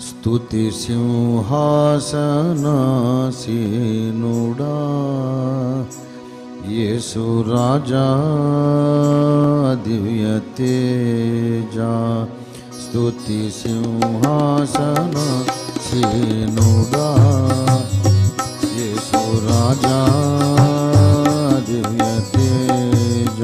స్తుతి సింహాసనాసీనుడా యేసు రాజా దివ్య తేజ. స్తుతి సింహాసనాసీనుడా యేసు రాజా దివ్య తేజ.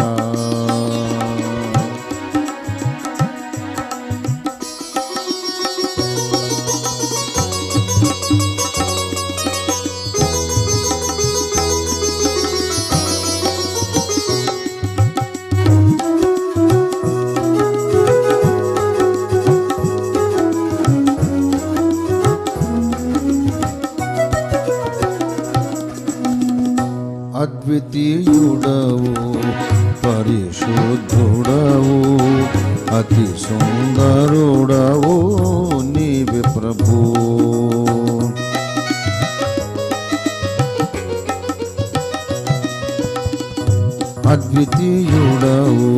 అద్వితీయుడవు పరిశుద్ధుడవు అతి సుందరుడవు నీవే ప్రభు. అద్వితీయుడవు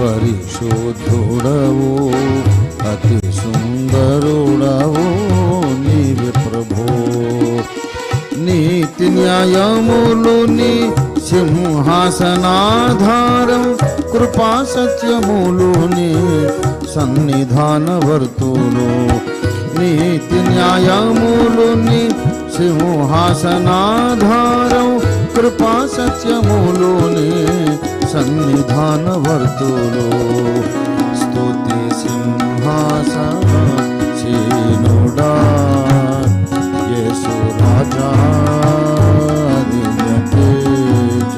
పరిశుద్ధుడవు అతి సుందరుడవు నీవే ప్రభు. నీతి న్యాయములు నీ సింహాసనాధారం కృపా సత్యములు నీ సన్నిధానవర్తులు. నీతి న్యాయములు నీ సింహాసనాధారం కృపా సత్యములు నీ సన్నిధానవర్తులు. స్తుతి సింహాసనసీనుడా యేసు రాజా దివ్య తేజ.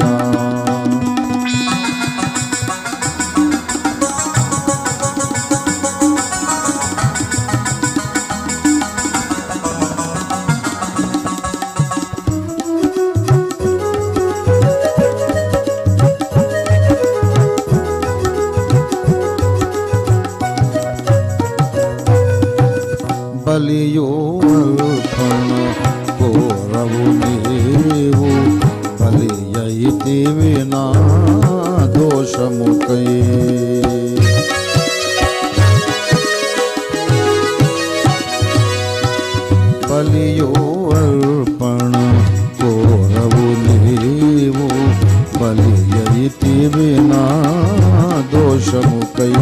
బలియో అర్పణ కోరవు నీవు బలి అయితివి నా దోషముకై. బలియో అర్పణ కోరవు నీవు బలి అయితివి నా దోషముకై.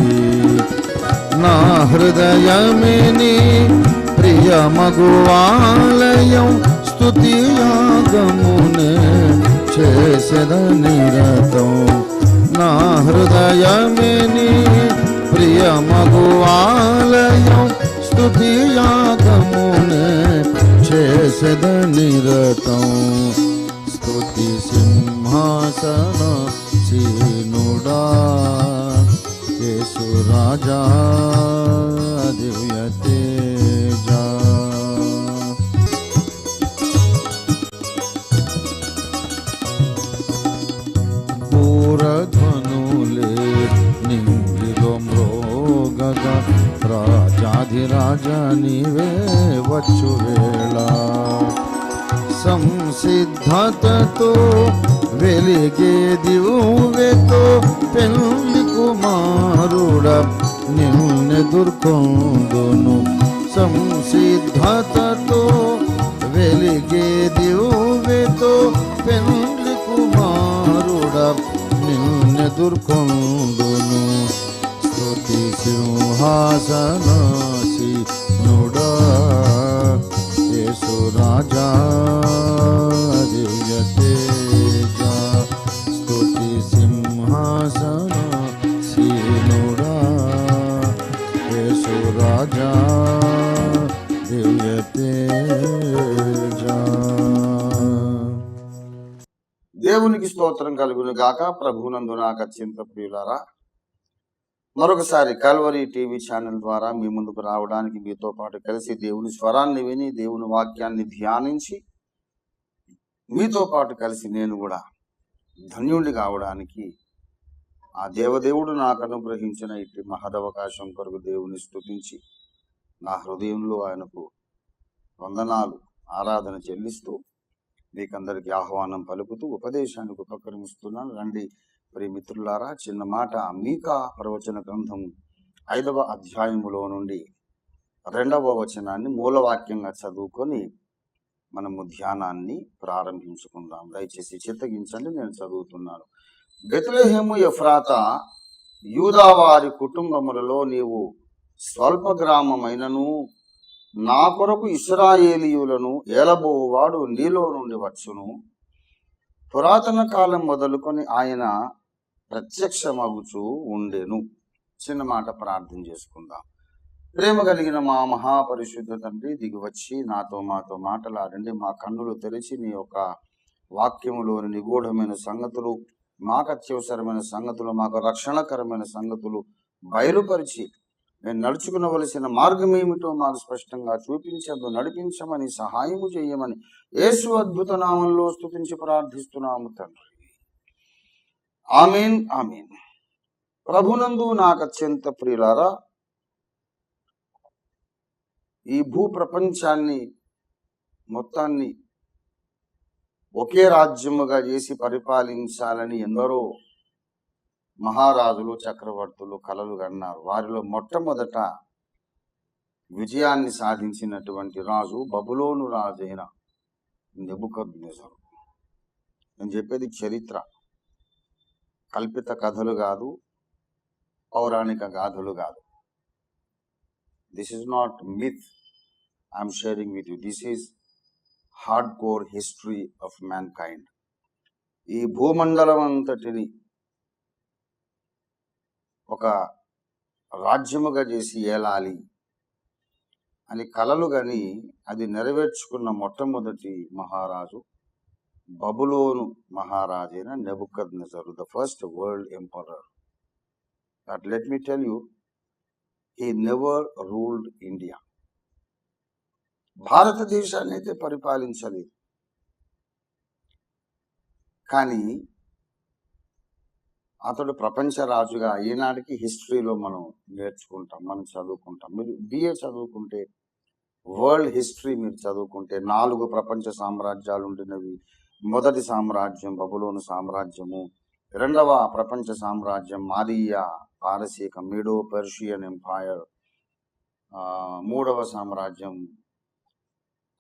నా హృదయమిని ప్రియ మగువాలయం స్తుతియాగమునే చేసెద నిరతం. నా హృదయమిని ప్రియ మగువాలయం స్తుతియాగమునే చేసెద నిరతం. స్తుతి సింహాసనసీనుడా యేసు రాజా దివ్య తేజ. పూరధ్వనులే నింగిలో మ్రోగగా రాజాధిరాజ నీవే వచ్చు వేళ. సంసిద్ధతతో వెలిగే దివ్వెతో పెళ్లి కుమారుడ నిన్నెదుర్కొందును. సంసిద్ధతతో వెలిగే దివ్వెతో పెళ్లి కుమారుడ నిన్నెదుర్కొందును. స్తుతి సింహాసనాసీనుడా యేసు రాజా దివ్య తేజ. స్తుతి సింహాసనాసీనుడా యేసు రాజా దివ్య తేజ. దేవునికి స్తోత్రం కలుగును గాక. ప్రభువునందు నాకు అత్యంత ప్రియులారా, మరొకసారి కల్వరి టీవీ ఛానల్ ద్వారా మీ ముందుకు రావడానికి మీతో పాటు కలిసి దేవుని స్వరాన్ని విని దేవుని వాక్యాన్ని ధ్యానించి మీతో పాటు కలిసి నేను కూడా ధన్యుడిని కావడానికి ఆ దేవదేవుడు నాకు అనుగ్రహించిన ఇటు మహదవకాశం కొరకు దేవుని స్తుతించి నా హృదయంలో ఆయనకు వందనాలు ఆరాధన చెల్లిస్తూ మీకందరికీ ఆహ్వానం పలుకుతూ ఉపదేశానికి ఉపక్రమిస్తున్నాను. రండి ప్రియమిత్రులారా, చిన్న మాట. మీకా ప్రవచన గ్రంథం 5వ అధ్యాయములో నుండి 2వ వచనాన్ని మూలవాక్యంగా చదువుకొని మనము ధ్యానాన్ని ప్రారంభించుకుందాం. దయచేసి చిత్తగించండి, నేను చదువుతున్నాను. బెత్లెహేము ఎఫ్రాతా, యూదావారి కుటుంబములలో నీవు స్వల్ప గ్రామమైనను నా కొరకు ఇశ్రాయేలీయులను ఏలబోవాడు నీలో నుండి వచ్చును. పురాతన కాలం మొదలుకొని ఆయన ప్రత్యక్షమగుచూ ఉండెను. చిన్న మాట ప్రార్థన చేసుకుందాం. ప్రేమ కలిగిన మా మహాపరిశుద్ధ తండ్రి, దిగివచ్చి మాతో మాట్లాడండి. మా కన్నులు తెరిచి నీ యొక్క వాక్యములోని నిగూఢమైన సంగతులు, మాకు అత్యవసరమైన సంగతులు, మాకు రక్షణకరమైన సంగతులు బయలుపరిచి మేము నడుచుకునవలసిన మార్గం ఏమిటో మాకు స్పష్టంగా చూపించదు, నడిపించమని, సహాయము చేయమని యేసు అద్భుత నామంలో స్తుతించి ప్రార్థిస్తున్నాము తండ్రి. ఆమేన్, ఆమేన్. ప్రభునందు నాకు అత్యంత ప్రియులారా, ఈ భూ ప్రపంచాన్ని మొత్తాన్ని ఒకే రాజ్యముగా చేసి పరిపాలించాలని ఎందరో మహారాజులు, చక్రవర్తులు కలలు కన్నారు. వారిలో మొట్టమొదట విజయాన్ని సాధించినటువంటి రాజు బబులోను రాజైన నెబుకద్నెజరు. నేను చెప్పేది చరిత్ర, కల్పిత కథలు కాదు, పౌరాణిక గాథలు కాదు. This is not myth I'm sharing with you. This is hard core history of man kind. ఈ భూమండలం అంతటిని ఒక రాజ్యముగా చేసి ఏలాలి అని కలలు గని అది నెరవేర్చుకున్న మొట్టమొదటి మహారాజు బబులోను మహారాజైన Nebuchadnezzar, the first world emperor. But let me tell you, he never ruled India. భారతదేశాన్ని అయితే పరిపాలించలేదు, కానీ అతడు ప్రపంచ రాజుగా ఈనాటికి హిస్టరీలో మనం నేర్చుకుంటాం, మనం చదువుకుంటాం. మీరు బిఏ చదువుకుంటే, వరల్డ్ హిస్టరీ మీరు చదువుకుంటే 4 ప్రపంచ సామ్రాజ్యాలు ఉండినవి. మొదటి సామ్రాజ్యం బబులోను సామ్రాజ్యము, 2వ ప్రపంచ సామ్రాజ్యం మాదియా పారసీక మీడో పర్షియన్ ఎంపైర్, 3వ సామ్రాజ్యం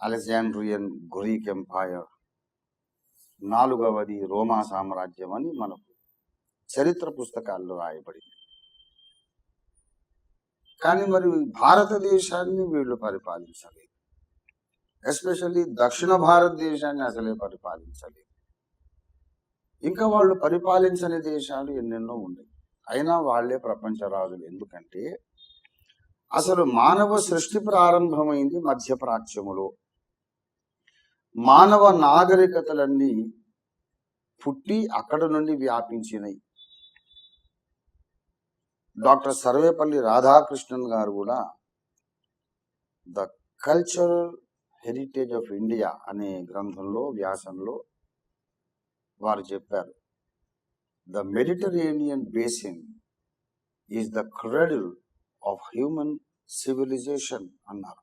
అలెగ్జాండ్రియన్ గ్రీక్ ఎంపైర్, 4వది రోమా సామ్రాజ్యం అని మనకు చరిత్ర పుస్తకాల్లో రాయబడింది. కానీ మరి భారతదేశాన్ని వీళ్ళు పరిపాలించలేదు, ఎస్పెషల్లీ దక్షిణ భారతదేశాన్ని అసలే పరిపాలించలేదు. ఇంకా వాళ్ళు పరిపాలించని దేశాలు ఎన్నెన్నో ఉన్నాయి, అయినా వాళ్లే ప్రపంచ రాజులు. ఎందుకంటే అసలు మానవ సృష్టి ప్రారంభమైంది మధ్యప్రాచ్యములో. మానవ నాగరికతలన్నీ పుట్టి అక్కడ నుండి వ్యాపించినాయి. డాక్టర్ సర్వేపల్లి రాధాకృష్ణన్ గారు కూడా the cultural heritage of India అనే గ్రంథంలో, వ్యాసంలో వారు చెప్పారు, the Mediterranean basin is the cradle of human civilisation అన్నారు.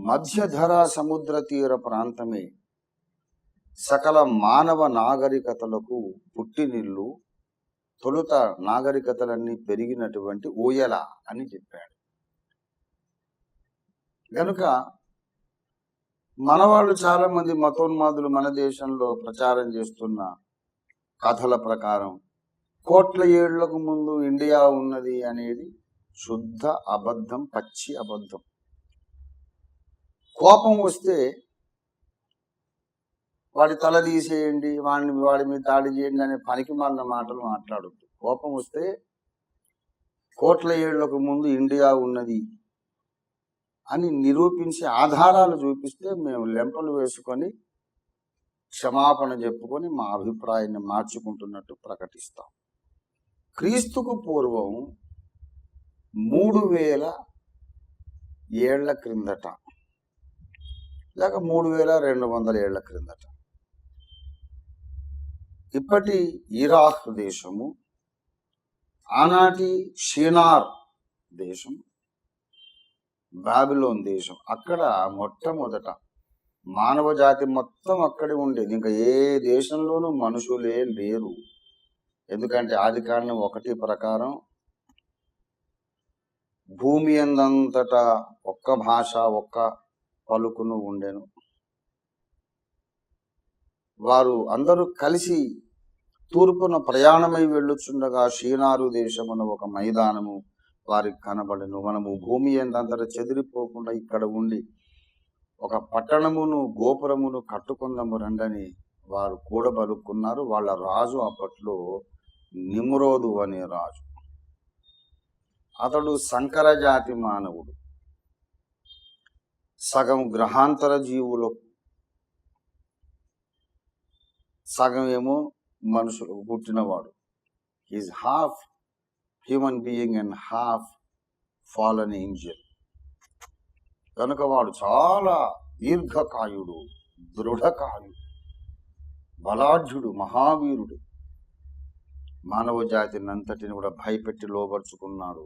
మధ్యధరా సముద్ర తీర ప్రాంతమే సకల మానవ నాగరికతలకు పుట్టినిల్లు, తొలుత నాగరికతలన్నీ పెరిగినటువంటి ఊయల అని చెప్పాడు. గనుక మనవాళ్ళు చాలా మంది మతోన్మాదులు మన దేశంలో ప్రచారం చేస్తున్న కథల ప్రకారం కోట్ల ఏళ్లకు ముందు ఇండియా ఉన్నది అనేది శుద్ధ అబద్ధం, పచ్చి అబద్ధం. కోపం వస్తే వాడి తల తీసేయండి, వాడి మీద దాడి చేయండి అనే పనికి మాలిన మాటలు మాట్లాడొద్దు. కోపం వస్తే కోట్ల ఏళ్లకు ముందు ఇండియా ఉన్నది అని నిరూపించి ఆధారాలు చూపిస్తే మేము లెంపలు వేసుకొని క్షమాపణ చెప్పుకొని మా అభిప్రాయాన్ని మార్చుకుంటున్నట్టు ప్రకటిస్తాం. క్రీస్తుకు పూర్వం 3000 ఏళ్ల క్రిందట, లేక 3200 ఏళ్ల క్రిందట ఇప్పటి ఇరాక్ దేశము, ఆనాటి షినార్ దేశం, బాబిలోన్ దేశం, అక్కడ మొట్టమొదట మానవ జాతి మొత్తం అక్కడే ఉండేది. ఇంకా ఏ దేశంలోనూ మనుషులే లేరు. ఎందుకంటే ఆదికాండం 1 ప్రకారం భూమి అందంతటా ఒక్క భాష ఒక్క పలుకును ఉండెను. వారు అందరూ కలిసి తూర్పున ప్రయాణమై వెళ్ళుచుండగా షీనారు దేశమున ఒక మైదానము వారికి కనబడెను. మనము భూమి అందంతటా చెదిరిపోకుండా ఇక్కడ ఉండి ఒక పట్టణమును గోపురమును కట్టుకుందాము రండని వారు కూడబలుక్కున్నారు. వాళ్ళ రాజు అప్పట్లో నిమ్రోదు అనే రాజు. అతడు సంకర జాతి మానవుడు. సగం గ్రహాంతర జీవులు, సగం ఏమో మనుషులు పుట్టినవాడు. Is half human being and half fallen Angel. కనుక వాడు చాలా దీర్ఘకాయుడు, దృఢకాయుడు, బలాఢ్యుడు, మహావీరుడు. మానవ జాతిని అంతటిని కూడా భయపెట్టి లోబర్చుకున్నాడు.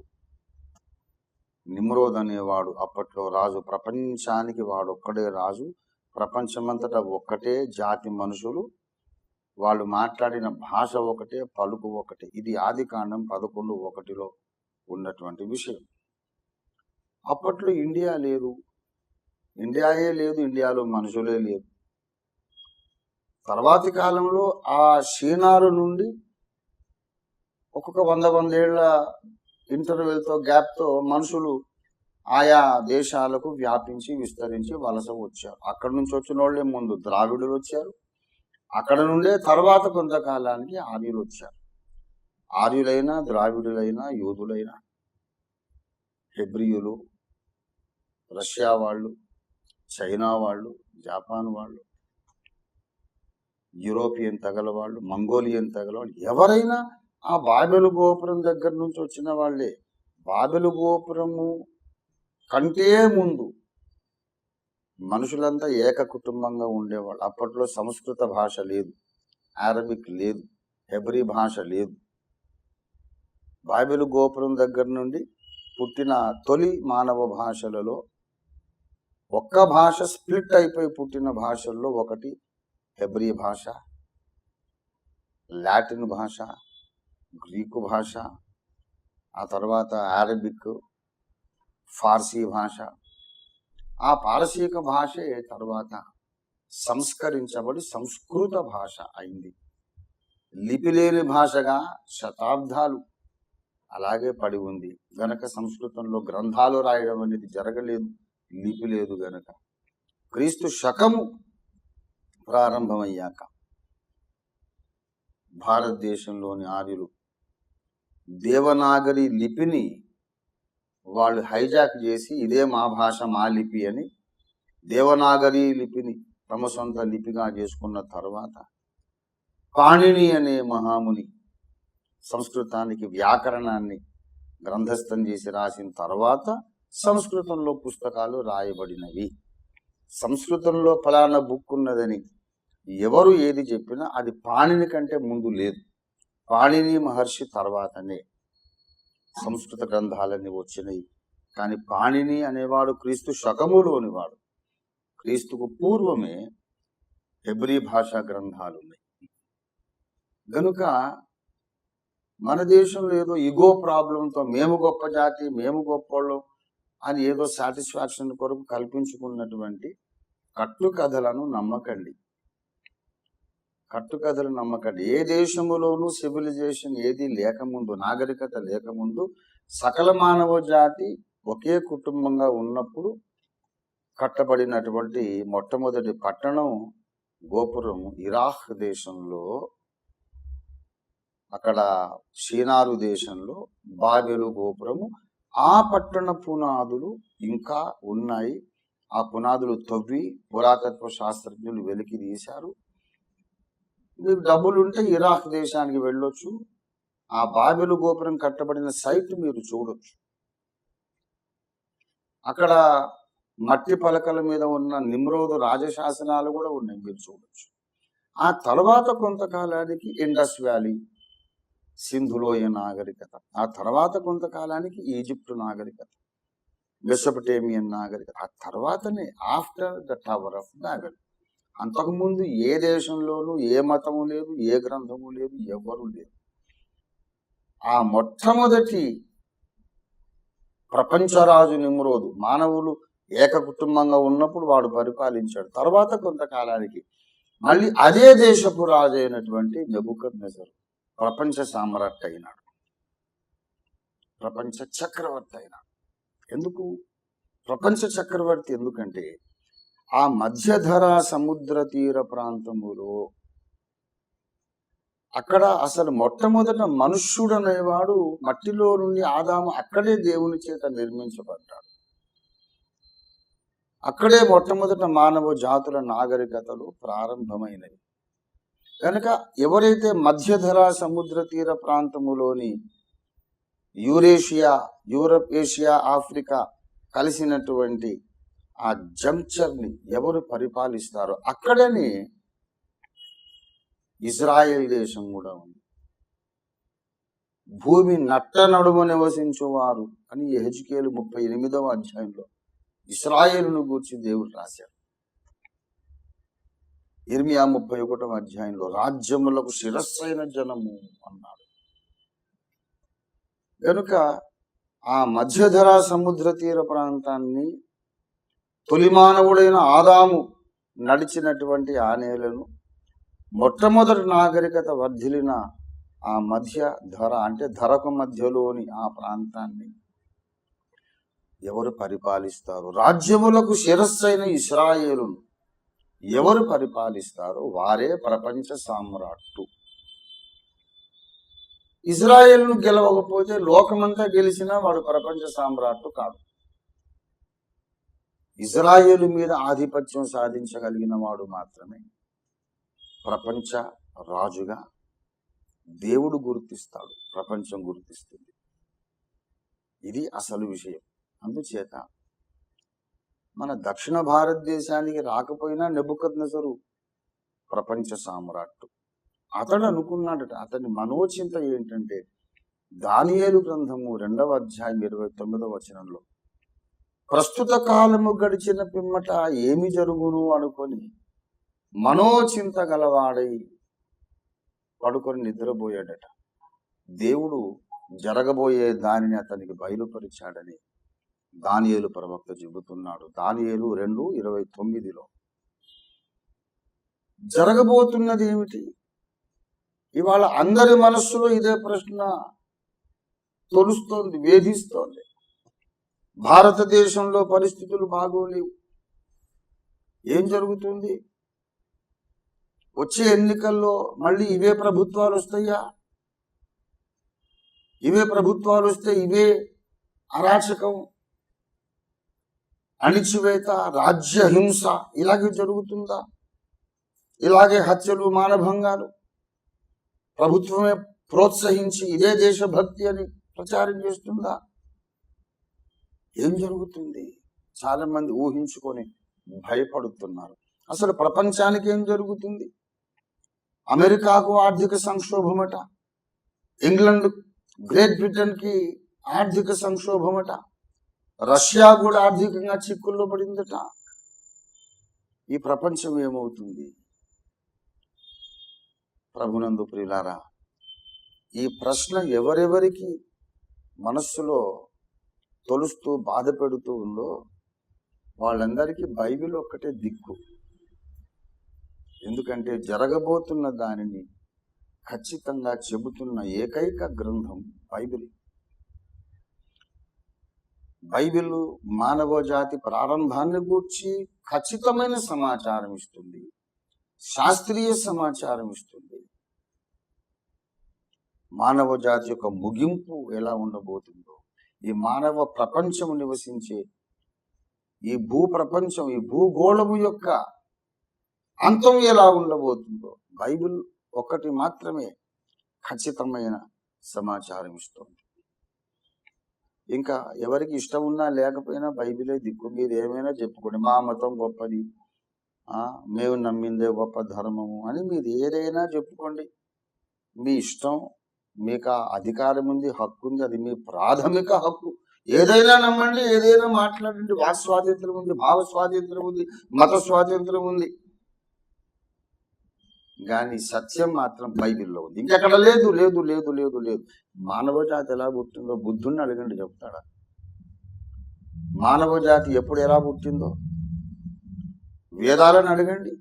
నిమ్రోద్ అనేవాడు అప్పట్లో రాజు. ప్రపంచానికి వాడొక్కడే రాజు. ప్రపంచమంతటా ఒక్కటే జాతి మనుషులు. వాళ్ళు మాట్లాడిన భాష ఒకటే, పలుకు ఒకటే. ఇది ఆదికాండం 11:1 ఉన్నటువంటి విషయం. అప్పట్లో ఇండియా లేదు, ఇండియాయే లేదు, ఇండియాలో మనుషులే లేదు. తర్వాతి కాలంలో ఆ షీనారు నుండి ఒక్కొక్క 100 ఏళ్ల ఇంటర్వెల్తో గ్యాప్తో మనుషులు ఆయా దేశాలకు వ్యాపించి విస్తరించి వలస వచ్చారు. అక్కడి నుంచి వచ్చిన వాళ్ళే ముందు ద్రావిడులు వచ్చారు. అక్కడ నుండే తర్వాత కొంతకాలానికి ఆర్యులు వచ్చారు. ఆర్యులైనా, ద్రావిడులైనా, యూదులైనా, హెబ్రియులు, రష్యా వాళ్ళు, చైనా వాళ్ళు, జపాన్ వాళ్ళు, యూరోపియన్ తెగలవాళ్ళు, మంగోలియన్ తెగలవాళ్ళు, ఎవరైనా ఆ బాబెలు గోపురం దగ్గర నుంచి వచ్చిన వాళ్ళే. బాబెలు గోపురము కంటే ముందు మనుషులంతా ఏక కుటుంబంగా ఉండేవాళ్ళు. అప్పట్లో సంస్కృత భాష లేదు, అరబిక్ లేదు, హెబ్రీ భాష లేదు. బాబెలు గోపురం దగ్గర నుండి పుట్టిన తొలి మానవ భాషలలో ఒక్క భాష స్ప్లిట్ అయిపోయి పుట్టిన భాషల్లో ఒకటి హెబ్రీ భాష, లాటిన్ భాష, గ్రీకు భాష, ఆ తర్వాత అరబిక్, ఫార్సీ భాష. ఆ పారసీక భాషే తర్వాత సంస్కరించబడి సంస్కృత భాష అయింది. లిపి లేని భాషగా శతాబ్దాలు అలాగే పడి ఉంది. గనక సంస్కృతంలో గ్రంథాలు రాయడం అనేది జరగలేదు, లిపి లేదు. గనక క్రీస్తు శకము ప్రారంభమయ్యాక భారతదేశంలోని ఆర్యులు దేవనాగరి లిపిని వాళ్ళు హైజాక్ చేసి ఇదే మా భాష, మా లిపి అని దేవనాగరి లిపిని తమ సొంత లిపిగా చేసుకున్న తర్వాత పాణిని అనే మహాముని సంస్కృతానికి వ్యాకరణాన్ని గ్రంథస్థం చేసి రాసిన తర్వాత సంస్కృతంలో పుస్తకాలు రాయబడినవి. సంస్కృతంలో ఫలానా బుక్ ఉన్నదని ఎవరు ఏది చెప్పినా అది పాణిని కంటే ముందు లేదు. పాణిని మహర్షి తర్వాతనే సంస్కృత గ్రంథాలన్నీ వచ్చినాయి. కానీ పాణిని అనేవాడు క్రీస్తు శకములోని వాడు. క్రీస్తుకు పూర్వమే హెబ్రీ భాషా గ్రంథాలు ఉన్నాయి. గనుక మన దేశంలో ఏదో ఇగో ప్రాబ్లంతో మేము గొప్ప జాతి, మేము గొప్పోళ్ళం అని ఏదో సాటిస్ఫాక్షన్ కొరకు కల్పించుకున్నటువంటి కట్టుకథలను నమ్మకండి. కట్టుకథలు నమ్మకండి. ఏ దేశములోనూ సివిలైజేషన్ ఏది లేకముందు, నాగరికత లేకముందు సకల మానవ జాతి ఒకే కుటుంబంగా ఉన్నప్పుడు కట్టబడినటువంటి మొట్టమొదటి పట్టణం గోపురం ఇరాక్ దేశంలో, అక్కడ షీనారు దేశంలో బాబెలు గోపురము. ఆ పట్టణ పునాదులు ఇంకా ఉన్నాయి. ఆ పునాదులు తవ్వి పురాతత్వ శాస్త్రజ్ఞులు వెలికి తీశారు. మీకు డబ్బులుంటే ఇరాక్ దేశానికి వెళ్ళొచ్చు. ఆ బాబెలు గోపురం కట్టబడిన సైట్ మీరు చూడొచ్చు. అక్కడ మట్టి పలకల మీద ఉన్న నిమ్రోదు రాజశాసనాలు కూడా ఉన్నాయి, మీరు చూడొచ్చు. ఆ తర్వాత కొంతకాలానికి ఇండస్ వ్యాలీ, సింధులోయ నాగరికత, ఆ తర్వాత కొంతకాలానికి ఈజిప్టు నాగరికత, మెసొపటేమియన్ నాగరికత, ఆ తర్వాతనే after the tower of Babel. అంతకుముందు ఏ దేశంలోనూ ఏ మతము లేదు, ఏ గ్రంథము లేదు, ఎవ్వరూ లేదు. ఆ మొట్టమొదటి ప్రపంచరాజు నిమ్రోదు. మానవులు ఏక కుటుంబంగా ఉన్నప్పుడు వాడు పరిపాలించాడు. తర్వాత కొంతకాలానికి మళ్ళీ అదే దేశపు రాజు అయినటువంటి నెబుకద్నెజరు ప్రపంచ సామ్రాట్ అయినాడు, ప్రపంచ చక్రవర్తి అయినాడు. ఎందుకు ప్రపంచ చక్రవర్తి? ఎందుకంటే ఆ మధ్యధరా సముద్ర తీర ప్రాంతములో అక్కడ అసలు మొట్టమొదట మనుష్యుడు అనేవాడు మట్టిలో నుండి ఆదాము అక్కడే దేవుని చేత నిర్మించబడ్డాడు. అక్కడే మొట్టమొదట మానవ జాతుల నాగరికతలు ప్రారంభమైనవి. కనుక ఎవరైతే మధ్యధరా సముద్ర తీర ప్రాంతములోని యూరేషియా, యూరప్, ఏషియా, ఆఫ్రికా కలిసినటువంటి ఆ జంక్చర్ని ఎవరు పరిపాలిస్తారో అక్కడనే ఇజ్రాయెల్ దేశం కూడా ఉంది. భూమి నట్ట నడుమ నివసించువారు అని యెహెజ్కేలు 38వ అధ్యాయంలో ఇశ్రాయేలును గూర్చి దేవుడు రాశాడు. ఇర్మియా 31వ అధ్యాయంలో రాజ్యములకు శిరస్సైన జనము అన్నాడు. కనుక ఆ మధ్యధరా సముద్ర తీర ప్రాంతాన్ని తొలి మానవుడైన ఆదాము నడిచినటువంటి ఆ నేలను, మొట్టమొదటి నాగరికత వర్ధిలిన ఆ మధ్య ధర అంటే ధరకు మధ్యలోని ఆ ప్రాంతాన్ని ఎవరు పరిపాలిస్తారు? రాజ్యములకు శిరస్సైన ఇశ్రాయేలును ఎవరు పరిపాలిస్తారో వారే ప్రపంచ సామ్రాట్టు. ఇజ్రాయేలును గెలవకపోతే లోకమంతా గెలిచినా వాడు ప్రపంచ సామ్రాట్టు కాదు. ఇజ్రాయేలు మీద ఆధిపత్యం సాధించగలిగిన వాడు మాత్రమే ప్రపంచ రాజుగా దేవుడు గుర్తిస్తాడు, ప్రపంచం గుర్తిస్తుంది. ఇది అసలు విషయం. అందుచేత మన దక్షిణ భారతదేశానికి రాకపోయినా నెబుకద్నెజరు ప్రపంచ సామ్రాట్టు. అతడు అనుకున్నాడట, అతని మనోచింత ఏంటంటే దానియేలు గ్రంథము 2వ అధ్యాయం 29వ వచనంలో ప్రస్తుత కాలము గడిచిన పిమ్మట ఏమి జరుగును అనుకొని మనోచింత గలవాడై పడుకొని నిద్రపోయాడట. దేవుడు జరగబోయే దానిని అతనికి బయలుపరిచాడని దానియేలు ప్రవక్త చెబుతున్నాడు. దానియేలు 2:29లో జరగబోతున్నది ఏమిటి? ఇవాళ అందరి మనస్సులో ఇదే ప్రశ్న తొలుస్తోంది, వేధిస్తోంది. భారతదేశంలో పరిస్థితులు బాగోలేవు. ఏం జరుగుతుంది? వచ్చే ఎన్నికల్లో మళ్ళీ ఇవే ప్రభుత్వాలు వస్తాయా? ఇవే ప్రభుత్వాలు వస్తే ఇవే అరాచకం, అణిచివేత, రాజ్యహింస ఇలాగే జరుగుతుందా? ఇలాగే హత్యలు, మానభంగాలు ప్రభుత్వమే ప్రోత్సహించి ఇదే దేశభక్తి అని ప్రచారం చేస్తుందా? ఏం జరుగుతుంది? చాలా మంది ఊహించుకొని భయపడుతున్నారు. అసలు ప్రపంచానికి ఏం జరుగుతుంది? అమెరికాకు ఆర్థిక సంక్షోభమట, ఇంగ్లాండ్, గ్రేట్ బ్రిటన్కి ఆర్థిక సంక్షోభమట, రష్యా కూడా ఆర్థికంగా చిక్కుల్లో పడిందట. ఈ ప్రపంచం ఏమవుతుంది? ప్రభునందు ప్రియులారా, ఈ ప్రశ్న ఎవరెవరికి మనస్సులో తొలుస్తూ బాధ పెడుతూ ఉందో వాళ్ళందరికీ బైబిల్ ఒక్కటే దిక్కు. ఎందుకంటే జరగబోతున్న దానిని ఖచ్చితంగా చెబుతున్న ఏకైక గ్రంథం బైబిల్. బైబిల్ మానవ జాతి ప్రారంభాన్ని గూర్చి ఖచ్చితమైన సమాచారం ఇస్తుంది, శాస్త్రీయ సమాచారం ఇస్తుంది. మానవ జాతి యొక్క ముగింపు ఎలా ఉండబోతుందో, ఈ మానవ ప్రపంచం నివసించే ఈ భూప్రపంచం, ఈ భూగోళము యొక్క అంతం ఎలా ఉండబోతుందో బైబిల్ ఒక్కటి మాత్రమే ఖచ్చితమైన సమాచారం ఇస్తుంది. ఇంకా ఎవరికి ఇష్టం ఉన్నా లేకపోయినా బైబిలే దిక్కు. మీరు ఏమైనా చెప్పుకోండి, మా మతం గొప్పది, మేము నమ్మిందే గొప్ప ధర్మము అని మీరు ఏదైనా చెప్పుకోండి, మీ ఇష్టం. మీకు ఆ అధికారం ఉంది, హక్కు ఉంది, అది మీ ప్రాథమిక హక్కు. ఏదైనా నమ్మండి, ఏదైనా మాట్లాడండి. వాక్ స్వాతంత్రం ఉంది, భావ స్వాతంత్రం ఉంది, మత స్వాతంత్రం ఉంది. కానీ సత్యం మాత్రం బైబిల్లో ఉంది, ఇంకెక్కడ లేదు లేదు లేదు లేదు లేదు. మానవ జాతి ఎలా పుట్టిందో బుద్ధుడిని అడగండి, చెప్తాడా? మానవ జాతి ఎప్పుడు ఎలా పుట్టిందో వేదాలను అడగండి.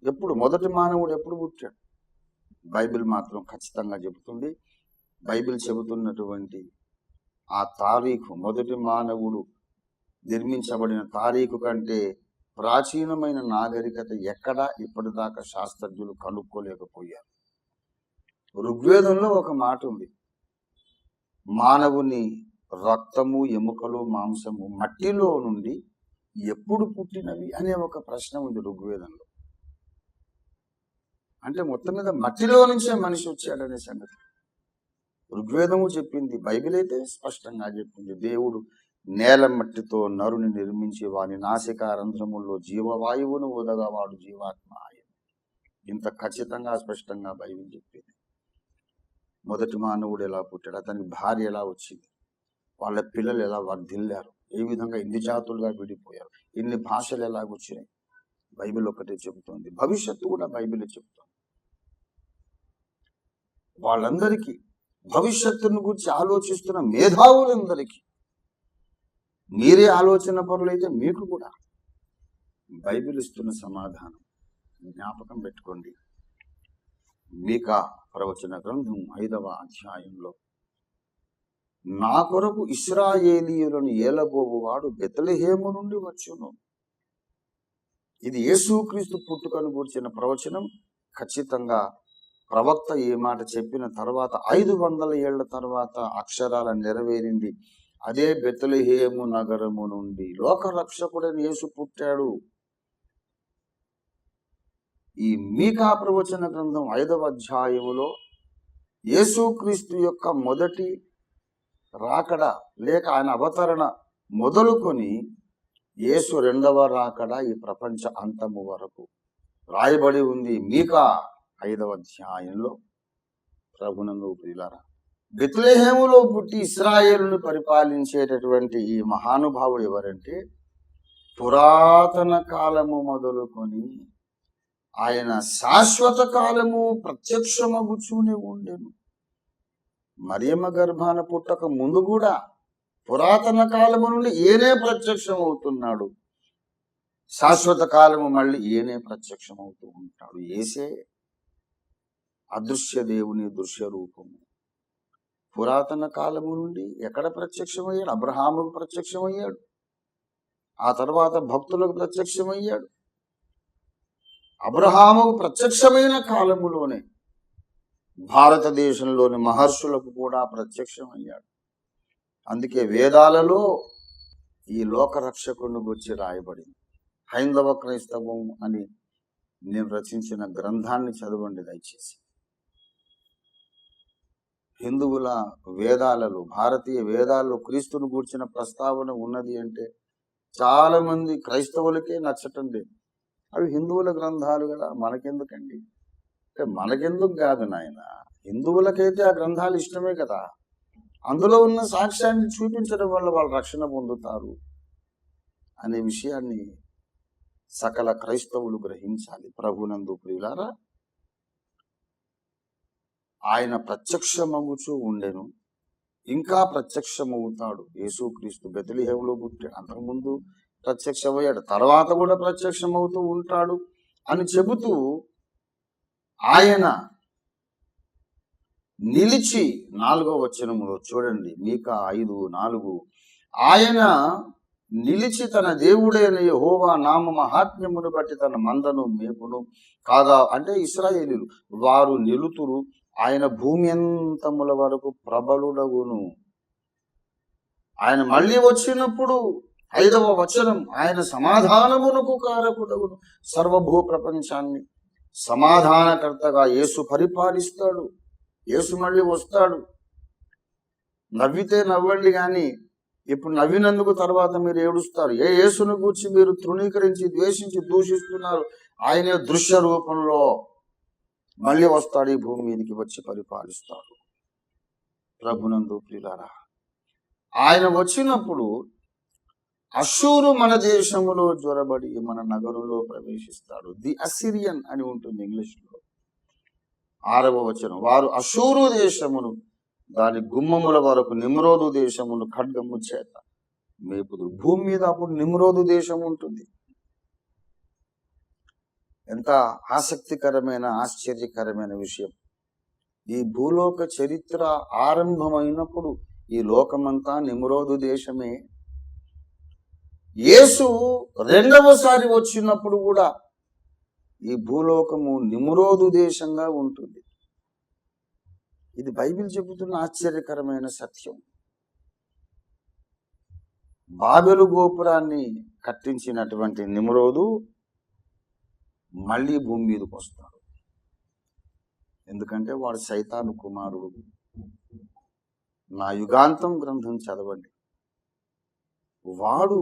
ఎప్పుడు మొదటి మానవుడు ఎప్పుడు పుట్టాడు? బైబిల్ మాత్రం ఖచ్చితంగా చెబుతుంది. బైబిల్ చెబుతున్నటువంటి ఆ తారీఖు, మొదటి మానవుడు నిర్మించబడిన తారీఖు కంటే ప్రాచీనమైన నాగరికత ఎక్కడా ఇప్పటిదాకా శాస్త్రజ్ఞులు కనుక్కోలేకపోయారు. ఋగ్వేదంలో ఒక మాట ఉంది, మానవుని రక్తము, ఎముకలు, మాంసము మట్టిలో నుండి ఎప్పుడు పుట్టినవి అనే ఒక ప్రశ్న ఉంది ఋగ్వేదంలో. అంటే మొత్తం మీద మట్టిలో నుంచే మనిషి వచ్చాడనే సంగతి ఋగ్వేదము చెప్పింది. బైబిల్ అయితే స్పష్టంగా చెప్పింది, దేవుడు నేల మట్టితో నరుని నిర్మించి వాని నాసిక రంధ్రముల్లో జీవవాయువును వదగా వాడు జీవాత్మ ఆయన. ఇంత ఖచ్చితంగా స్పష్టంగా బైబిల్ చెప్పింది. మొదటి మానవుడు ఎలా పుట్టాడు, అతనికి భార్య ఎలా వచ్చింది, వాళ్ళ పిల్లలు ఎలా వర్ధిల్లారు, ఏ విధంగా ఎన్ని జాతులుగా విడిపోయారు, ఎన్ని భాషలు ఎలాగొచ్చినాయి, బైబిల్ ఒకటే చెబుతోంది. భవిష్యత్తు కూడా బైబిలే చెబుతోంది. వాళ్ళందరికీ, భవిష్యత్తును గురించి ఆలోచిస్తున్న మేధావులందరికీ, మీరే ఆలోచన పరులైతే మీకు కూడా బైబిల్ ఇస్తున్న సమాధానం జ్ఞాపకం పెట్టుకోండి. మీకా ప్రవచన గ్రంథం 5వ అధ్యాయంలో, నా కొరకు ఇశ్రాయేలీయులను ఏలబోవువాడు బెత్లెహేము నుండి వచ్చును. ఇది యేసుక్రీస్తు పుట్టుకను గురించిన ప్రవచనం. ఖచ్చితంగా ప్రవక్త ఈ మాట చెప్పిన తర్వాత 500 ఏళ్ల తర్వాత అక్షరాల నెరవేరింది. అదే బెత్లెహేము నగరము నుండి లోకరక్షకుడైన యేసు పుట్టాడు. ఈ మీకా ప్రవచన గ్రంథం 5వ అధ్యాయములో యేసుక్రీస్తు యొక్క మొదటి రాకడ లేక ఆయన అవతరణ మొదలుకొని యేసు రెండవ రాకడ ఈ ప్రపంచ అంతము వరకు రాయబడి ఉంది మీకా 5వ అధ్యాయంలో. ప్రభునందు ప్రియులారా, బెత్లెహేములో పుట్టి ఇశ్రాయేలును పరిపాలించేటటువంటి ఈ మహానుభావుడు ఎవరంటే, పురాతన కాలము మొదలుకొని ఆయన శాశ్వత కాలము ప్రత్యక్షమగుచూనే ఉండెను. మరియమ్మ గర్భాన పుట్టక ముందు కూడా పురాతన కాలము నుండి ఈయనే ప్రత్యక్షమవుతున్నాడు. శాశ్వత కాలము మళ్ళీ ఈయనే ప్రత్యక్షమవుతూ ఉంటాడు. యేసే అదృశ్య దేవుని దృశ్య రూపము. పురాతన కాలము నుండి ఎక్కడ ప్రత్యక్షమయ్యాడు? అబ్రహాముకు ప్రత్యక్షమయ్యాడు, ఆ తర్వాత భక్తులకు ప్రత్యక్షమయ్యాడు. అబ్రహాముకు ప్రత్యక్షమైన కాలములోనే భారతదేశంలోని మహర్షులకు కూడా ప్రత్యక్షమయ్యాడు. అందుకే వేదాలలో ఈ లోకరక్షకుని గురించి రాయబడింది. హైందవ క్రైస్తవం అని నేను రచించిన గ్రంథాన్ని చదవండి దయచేసి. హిందువుల వేదాలలో, భారతీయ వేదాల్లో క్రీస్తును గూర్చిన ప్రస్తావన ఉన్నది అంటే చాలా మంది క్రైస్తవులకే నచ్చటం లేదు. అవి హిందువుల గ్రంథాలు కదా, మనకెందుకండి అంటే మనకెందుకు కాదు నాయన, హిందువులకైతే ఆ గ్రంథాలు ఇష్టమే కదా. అందులో ఉన్న సాక్ష్యాన్ని చూపించడం వల్ల వాళ్ళు రక్షణ పొందుతారు అనే విషయాన్ని సకల క్రైస్తవులు గ్రహించాలి. ప్రభునందు ప్రియులారా, ఆయన ప్రత్యక్షమగుచూ ఉండెను, ఇంకా ప్రత్యక్షమవుతాడు. యేసుక్రీస్తు బెత్లెహేములో పుట్టాడు, అంతకుముందు ప్రత్యక్షమయ్యాడు, తర్వాత కూడా ప్రత్యక్షమవుతూ ఉంటాడు అని చెబుతూ ఆయన నిలిచి 4వ వచనములో చూడండి, మీకా 5:4, ఆయన నిలిచి తన దేవుడైన యెహోవా నామ మహాత్మ్యమును బట్టి తన మందను మేపును కాగా, అంటే ఇశ్రాయేలీయులు వారు నిలుతురు, ఆయన భూమి అంతముల వరకు ప్రబలుడగును. ఆయన మళ్ళీ వచ్చినప్పుడు 5వ వచనం, ఆయన సమాధానమునకు కారకుడగును. సర్వభూ ప్రపంచాన్ని సమాధానకర్తగా యేసు పరిపాలిస్తాడు. యేసు మళ్ళీ వస్తాడు. నవ్వితే నవ్వండి కానీ ఇప్పుడు నవ్వినందుకు తర్వాత మీరు ఏడుస్తారు. ఏ యేసును గూర్చి మీరు తృణీకరించి ద్వేషించి దూషిస్తున్నారు, ఆయనే దృశ్య రూపంలో మళ్ళీ వస్తాడు, ఈ భూమి మీదకి వచ్చి పరిపాలిస్తాడు. ప్రభునందు ప్రియులారా, ఆయన వచ్చినప్పుడు అషూరు మన దేశములో జ్వరబడి మన నగరంలో ప్రవేశిస్తాడు. ది అసిరియన్ అని ఉంటుంది ఇంగ్లీష్లో. 6వ వచనం, వారు అషూరు దేశమును దాని గుమ్మముల వరకు నిమ్రోదు దేశమును ఖడ్గము చేత మేపుదు. భూమి మీద అప్పుడు నిమ్రోదు దేశం ఉంటుంది. ఎంత ఆసక్తికరమైన ఆశ్చర్యకరమైన విషయం. ఈ భూలోక చరిత్ర ఆరంభమైనప్పుడు ఈ లోకమంతా నిమ్రోదు దేశమే. యేసు రెండవసారి వచ్చినప్పుడు కూడా ఈ భూలోకము నిమ్రోదు దేశంగా ఉంటుంది. ఇది బైబిల్ చెబుతున్న ఆశ్చర్యకరమైన సత్యం. బాబెలు గోపురాన్ని కట్టించినటువంటి నిమ్రోదు మళ్ళీ భూమి మీదకి వస్తాడు. ఎందుకంటే వాడు సైతాను కుమారుడు. నా యుగాంతం గ్రంథం చదవండి. వాడు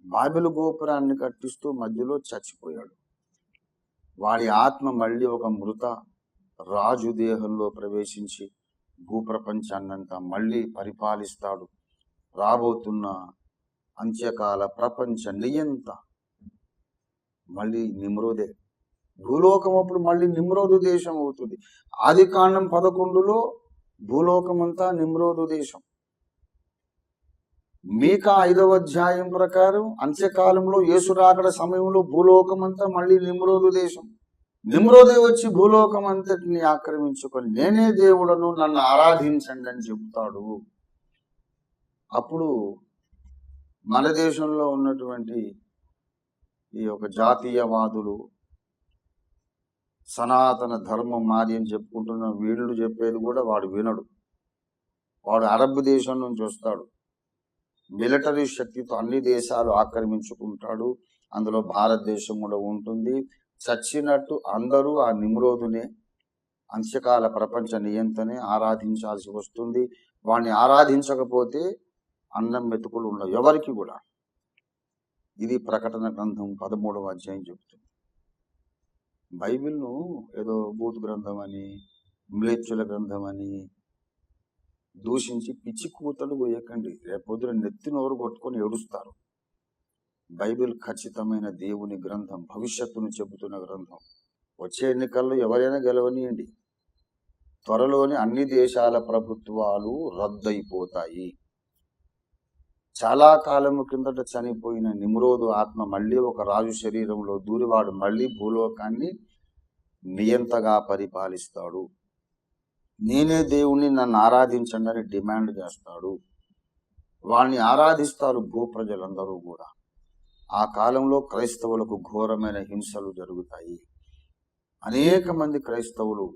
బాబెలు గోపురాన్ని కట్టిస్తూ మధ్యలో చచ్చిపోయాడు. వాడి ఆత్మ మళ్ళీ ఒక మృత రాజు దేహంలో ప్రవేశించి భూప్రపంచాన్నంతా మళ్ళీ పరిపాలిస్తాడు. రాబోతున్న అంత్యకాల ప్రపంచ నియంత మళ్ళీ నిమ్రోదే. భూలోకం అప్పుడు మళ్ళీ నిమ్రోదు దేశం అవుతుంది. ఆదికాండం 11లో భూలోకమంతా నిమ్రోదు దేశం. మీకా 5వ అధ్యాయం ప్రకారం అంత్యకాలంలో యేసు రాకడ సమయంలో భూలోకమంతా మళ్ళీ నిమ్రోదు దేశం. నిమ్రోదే వచ్చి భూలోకం అంతటిని ఆక్రమించుకొని నేనే దేవుడను, నన్ను ఆరాధించండి అని చెబుతాడు. అప్పుడు మన దేశంలో ఉన్నటువంటి ఈ యొక్క జాతీయవాదులు సనాతన ధర్మం మాది అని చెప్పుకుంటున్న వీళ్ళు చెప్పేది కూడా వాడు వినడు. వాడు అరబ్ దేశం నుంచి వస్తాడు. మిలిటరీ శక్తితో అన్ని దేశాలు ఆక్రమించుకుంటాడు. అందులో భారతదేశం కూడా ఉంటుంది. చచ్చినట్టు అందరూ ఆ నిమ్రోదునే, అంత్యకాల ప్రపంచ నియంతనే ఆరాధించాల్సి వస్తుంది. వాడిని ఆరాధించకపోతే అన్నం మెతుకులు ఉండవు ఎవరికి కూడా. ఇది ప్రకటన గ్రంథం 13వ అధ్యాయం చెబుతుంది. బైబిల్ను ఏదో బూత్ గ్రంథం అని, మ్లేచ్చుల గ్రంథం అని దూషించి పిచ్చి కూతలు పోయకండి. రేపొద్దున నెత్తి నోరు కొట్టుకొని ఏడుస్తారు. బైబిల్ ఖచ్చితమైన దేవుని గ్రంథం, భవిష్యత్తును చెబుతున్న గ్రంథం. వచ్చే ఎన్నికల్లో ఎవరైనా గెలవనియండి, త్వరలోనే అన్ని దేశాల ప్రభుత్వాలు రద్దయిపోతాయి. చాలా కాలము కిందట చనిపోయిన నిమ్రోదు ఆత్మ మళ్ళీ ఒక రాజు శరీరంలో దూరివాడు మళ్ళీ భూలోకాన్ని నియంతగా పరిపాలిస్తాడు. నేనే దేవుణ్ణి, నన్ను ఆరాధించండి అని డిమాండ్ చేస్తాడు. వాణ్ణి ఆరాధిస్తారు భూప్రజలందరూ కూడా. ఆ కాలంలో క్రైస్తవులకు ఘోరమైన హింసలు జరుగుతాయి. అనేక మంది క్రైస్తవులు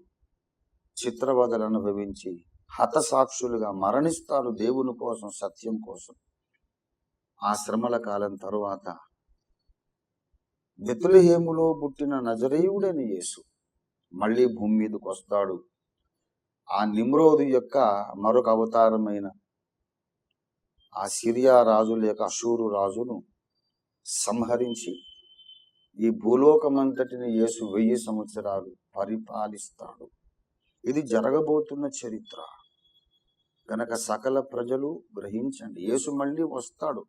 చిత్రవదలు అనుభవించి హతసాక్షులుగా మరణిస్తారు దేవుని కోసం, సత్యం కోసం. ఆ శ్రమల కాలం తరువాత బెత్లెహేములో పుట్టిన నజరేయుడైన యేసు మళ్ళీ భూమి మీదకి వస్తాడు. ఆ నిమ్రోదు యొక్క మరొక అవతారమైన ఆ సిరియా రాజు లేక అషూరు రాజును సంహరించి ఈ భూలోకమంతటిని యేసు 1000 సంవత్సరాలు పరిపాలిస్తాడు. ఇది జరగబోతున్న చరిత్ర గనక సకల ప్రజలు గ్రహించండి. యేసు మళ్ళీ వస్తాడు.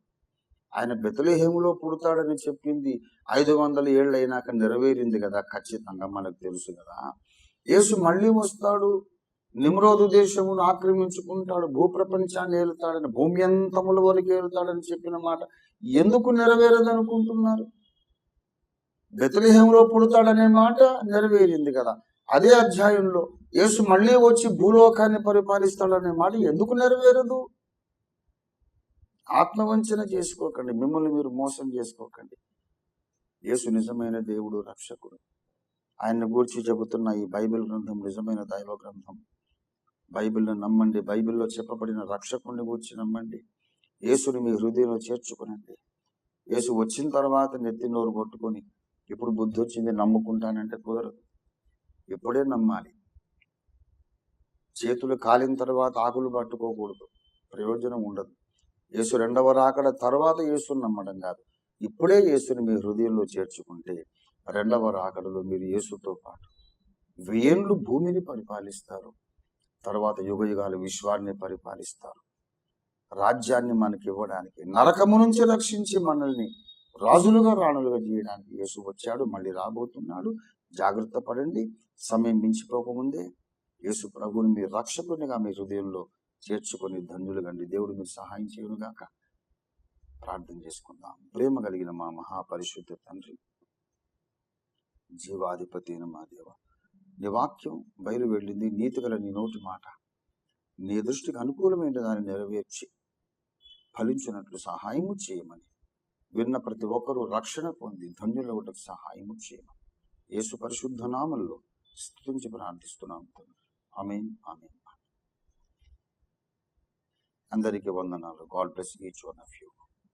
ఆయన బెత్లెహేములో పుడతాడని చెప్పింది 500 ఏళ్ళు అయినాక నెరవేరింది కదా, ఖచ్చితంగా మనకు తెలుసు కదా. యేసు మళ్ళీ వస్తాడు, నిమ్రోదు దేశమును ఆక్రమించుకుంటాడు, భూప్రపంచాన్ని ఏలుతాడని, భూమి అంతముల వరకు ఏలుతాడని చెప్పిన మాట ఎందుకు నెరవేరదనుకుంటున్నారు? బెత్లెహేములో పుడతాడనే మాట నెరవేరింది కదా. అదే అధ్యాయంలో యేసు మళ్ళీ వచ్చి భూలోకాన్ని పరిపాలిస్తాడనే మాట ఎందుకు నెరవేరదు? ఆత్మవంచన చేసుకోకండి, మిమ్మల్ని మీరు మోసం చేసుకోకండి. యేసు నిజమైన దేవుడు, రక్షకుడు. ఆయన్ని గూర్చి చెబుతున్న ఈ బైబిల్ గ్రంథం నిజమైన దైవ గ్రంథం. బైబిల్ను నమ్మండి. బైబిల్లో చెప్పబడిన రక్షకుడిని గూర్చి నమ్మండి. యేసుని మీ హృదయంలో చేర్చుకునండి. యేసు వచ్చిన తర్వాత నెత్తి నోరు కొట్టుకొని ఇప్పుడు బుద్ధి వచ్చింది నమ్ముకుంటానంటే కుదరదు. ఇప్పుడే నమ్మాలి. చేతులు కాలిన తర్వాత ఆకులు పట్టుకోకూడదు, ప్రయోజనం ఉండదు. యేసు రెండవ రాకడ తర్వాత యేసుని నమ్మడం కాదు, ఇప్పుడే యేసుని మీ హృదయంలో చేర్చుకుంటే రెండవ రాకడలో మీరు యేసుతో పాటు 1000 ఏళ్ళు భూమిని పరిపాలిస్తారు. తర్వాత యుగ యుగాలు విశ్వాన్ని పరిపాలిస్తారు. రాజ్యాన్ని మనకి ఇవ్వడానికి, నరకము నుంచి రక్షించి మనల్ని రాజులుగా రాణులుగా చేయడానికి యేసు వచ్చాడు, మళ్ళీ రాబోతున్నాడు. జాగ్రత్త పడండి, సమయం మించిపోకముందే యేసు ప్రభువుని మీ రక్షకునిగా మీ హృదయంలో చేర్చుకొని ధన్యులు కండి. దేవుడు మీరు సహాయం చేయనుగాక. ప్రార్థన చేసుకుందాం. ప్రేమ కలిగిన మా మహాపరిశుద్ధ తండ్రి, జీవాధిపతి అయిన మా దేవ, నీ వాక్యం బయలు వెళ్ళింది. నీతి గల నీ నోటి మాట నీ దృష్టికి అనుకూలమైన దాన్ని నెరవేర్చి ఫలించినట్లు సహాయము చేయమని, విన్న ప్రతి ఒక్కరూ రక్షణ పొంది ధన్యులవుటకు సహాయము చేయమని యేసు పరిశుద్ధ నామములో స్తుతించి ప్రార్థిస్తున్నాం తండ్రి. ఆమేన్, ఆమేన్. అందరికీ వందనాలు. God bless each one of you.